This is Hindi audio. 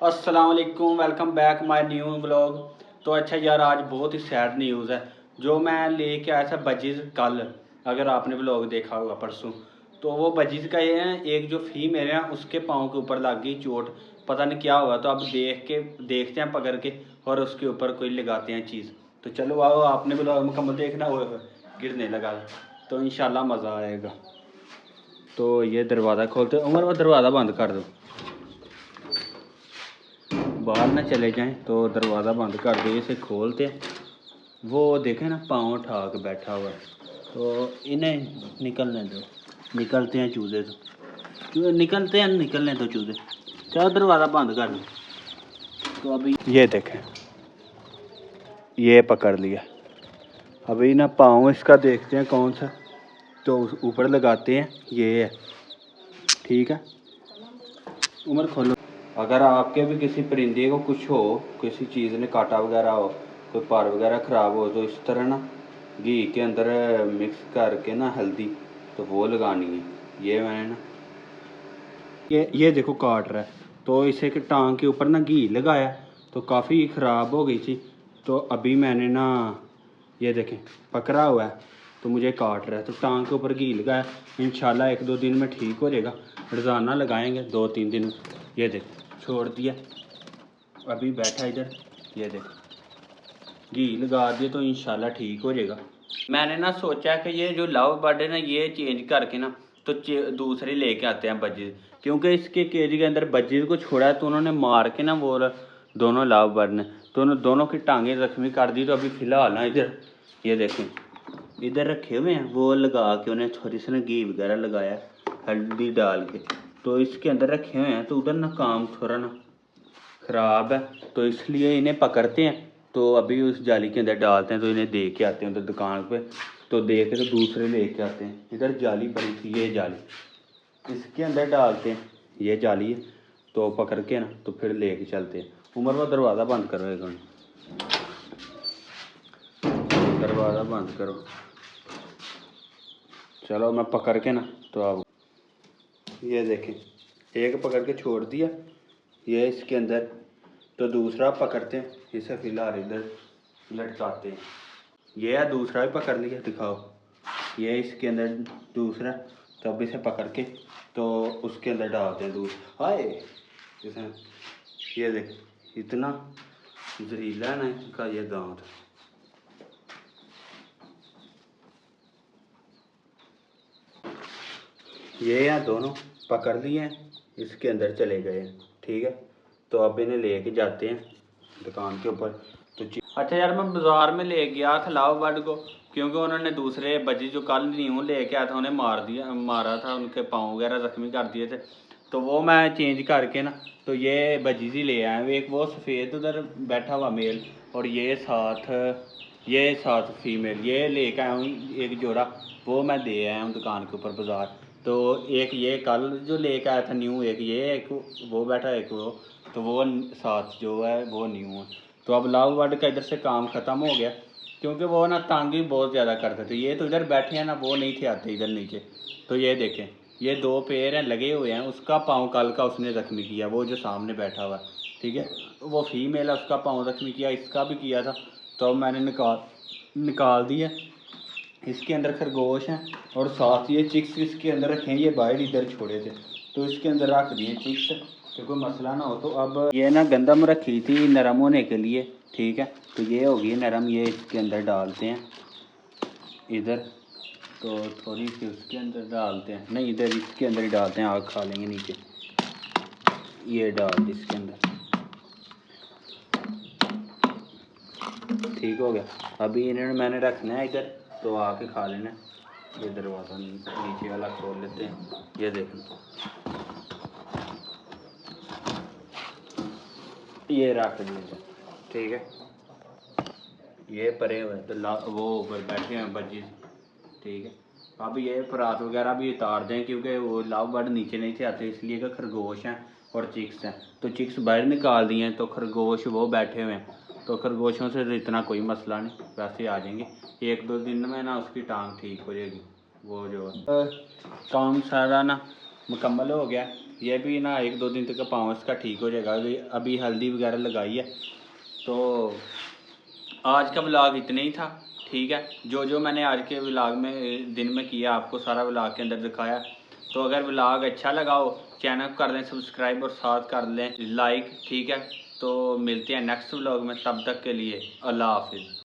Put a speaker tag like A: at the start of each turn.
A: अस्सलाम वालेकुम, welcome back my new vlog. तो अच्छा यार, आज बहुत ही सैड न्यूज़ है जो मैं लेके आया था बजीज कल। अगर आपने व्लॉग देखा होगा परसों, तो वो बजीज का ये है, एक जो फीमेल है उसके पाँव के ऊपर लग गई चोट। पता नहीं क्या हुआ, तो अब देखते हैं पकड़ के और उसके ऊपर कोई लगाते हैं चीज़। तो चलो आओ, आपने व्लॉग मुकम्मल देखना हो, गिरने लगा तो इंशाल्लाह मज़ा आएगा। तो ये दरवाज़ा खोलते, उमर वो दरवाज़ा बंद कर दो, बाहर ना चले जाएं। तो दरवाज़ा बंद कर दो, इसे खोलते हैं। वो देखें ना, पाँव उठा के बैठा हुआ है, तो इन्हें निकलने दो। निकलते हैं चूज़े, तो चूज़े निकलते हैं, निकलने दो चूज़े। चलो दरवाज़ा बंद कर दो। तो अभी ये देखें, ये पकड़ लिया। अभी ना पाँव इसका देखते हैं कौन सा, तो ऊपर लगाते हैं। ये है, ठीक है। उमर खोलो। अगर आपके भी किसी परिंदे को कुछ हो, किसी चीज़ ने काटा वगैरह हो, कोई पर वगैरह ख़राब हो, तो इस तरह ना घी के अंदर मिक्स करके ना हल्दी, तो वो लगानी है। ये मैंने ना ये देखो काट रहा है, तो इसे के टांग के ऊपर ना घी लगाया, तो काफ़ी ख़राब हो गई थी। तो अभी मैंने ना ये देखें पकड़ा हुआ है, तो मुझे काट रहा है, तो टांग के ऊपर घी लगाया। इंशाल्लाह 1-2 दिन में ठीक हो जाएगा। रोज़ाना लगाएंगे 2-3 दिन में। ये देख, छोड़ दिया, अभी बैठा इधर। ये देख, घी लगा दिए तो इंशाल्लाह ठीक हो जाएगा। मैंने ना सोचा कि ये जो लव बर्ड है ना, ये चेंज करके ना तो दूसरे लेके आते हैं बजीज, क्योंकि इसके केज के अंदर बजीज को छोड़ा है, तो उन्होंने मार के ना वो दोनों लव बर्ड ने तो दोनों की टांगें जख्मी कर दी। तो अभी फ़िलहाल ना इधर ये देखें, इधर रखे हुए हैं, वो लगा के उन्हें थोड़ी सी ना घी वगैरह लगाया हल्दी डाल के, तो इसके अंदर रखे हुए हैं। तो उधर ना काम थोड़ा ना ख़राब है, तो इसलिए इन्हें पकड़ते हैं, तो अभी उस जाली के अंदर डालते हैं। तो इन्हें दे के आते हैं उधर दुकान पे, तो दे के तो दूसरे लेके आते हैं। इधर जाली पड़ी थी, ये जाली इसके अंदर डालते हैं, ये जाली है, तो पकड़ के ना तो फिर लेके चलते हैं। उमर वो दरवाज़ा बंद करो, एक मिनट, दरवाज़ा बंद करो। चलो मैं पकड़ के ना तो आप ये देखें, एक पकड़ के छोड़ दिया ये इसके अंदर, तो दूसरा पकड़ते हैं, इसे फिलहाल इधर लटकाते हैं। ये है दूसरा भी पकड़ लिया, दिखाओ, ये इसके अंदर दूसरा। तो अब इसे पकड़ के तो उसके अंदर डालते हैं दूध। हाय इसे, ये देख, इतना जहरीला है ना इसका ये दांत। ये हैं दोनों पकड़ लिए हैं, इसके अंदर चले गए हैं, ठीक है। तो अब इन्हें लेके जाते हैं दुकान के ऊपर। तो अच्छा यार, मैं बाज़ार में ले गया था लाव बर्ड को, क्योंकि उन्होंने दूसरे बजी जो कल न्यू लेके आया था उन्हें मारा था, उनके पाँव वगैरह ज़ख्मी कर दिए थे। तो वो मैं चेंज करके ना तो ये बजीज ही ले आया। एक वो सफ़ेद उधर बैठा हुआ मेल, और ये साथ फीमेल, ये लेकर आया हूँ एक जोड़ा। वो मैं दे आया हूँ दुकान के ऊपर बाज़ार। तो एक ये कल जो लेकर आया था न्यू, एक वो बैठा, एक वो, तो वो साथ जो है वो न्यू है। तो अब लव बर्ड का इधर से काम ख़त्म हो गया, क्योंकि वो ना तंग भी बहुत ज़्यादा करते थे। ये तो इधर बैठे हैं ना, वो नहीं थे आते इधर नीचे। तो ये देखें, ये 2 पैर हैं लगे हुए हैं, उसका पाँव कल का उसने ज़ख्मी किया, वो जो सामने बैठा हुआ है, ठीक है। वो फीमेल है, उसका पाँव ज़ख्मी किया, इसका भी किया था। तो मैंने निकाल दिया। इसके अंदर खरगोश हैं, और साथ ये चिक्स इसके अंदर रखे हैं। ये बाहर इधर छोड़े थे, तो इसके अंदर रख दिए चिक्स, कि कोई मसला ना हो। तो अब ये ना गंदम रखी थी नरम होने के लिए, ठीक है। तो ये होगी नरम, ये इसके अंदर डालते हैं इधर, तो थोड़ी सी उसके अंदर डालते हैं, नहीं इधर इसके अंदर ही डालते हैं, आग खा लेंगे नीचे। ये डाल दी इसके अंदर, ठीक हो गया। अभी इन्हें मैंने रखना है इधर, तो आके खा लेना। ये दरवाज़ा नीचे वाला खोल लेते हैं, ये देखना, ये रख दिया, ठीक है। ये परे हुए तो वो ऊपर बैठे हैं बजीज, ठीक है। अब ये परात वगैरह भी उतार दें, क्योंकि वो लव बर्ड नीचे नहीं थे आते, इसलिए कि खरगोश हैं और चिक्स हैं। तो चिक्स बाहर निकाल दिए हैं, तो खरगोश वो बैठे हुए हैं। तो खरगोशों से इतना कोई मसला नहीं, वैसे आ जाएंगे 1-2 दिन में ना, उसकी टांग ठीक हो जाएगी। वो जो काम सारा ना मुकम्मल हो गया। ये भी ना 1-2 दिन तक पाँव इसका ठीक हो जाएगा। अभी हल्दी वगैरह लगाई है। तो आज का व्लॉग इतना ही था, ठीक है। जो जो मैंने आज के व्लॉग में दिन में किया आपको सारा व्लॉग के अंदर दिखाया। तो अगर व्लॉग अच्छा लगा हो चैनल को कर दें सब्सक्राइब और साथ कर लें लाइक, ठीक है। तो मिलते हैं नेक्स्ट व्लॉग में, तब तक के लिए अल्लाह हाफिज़।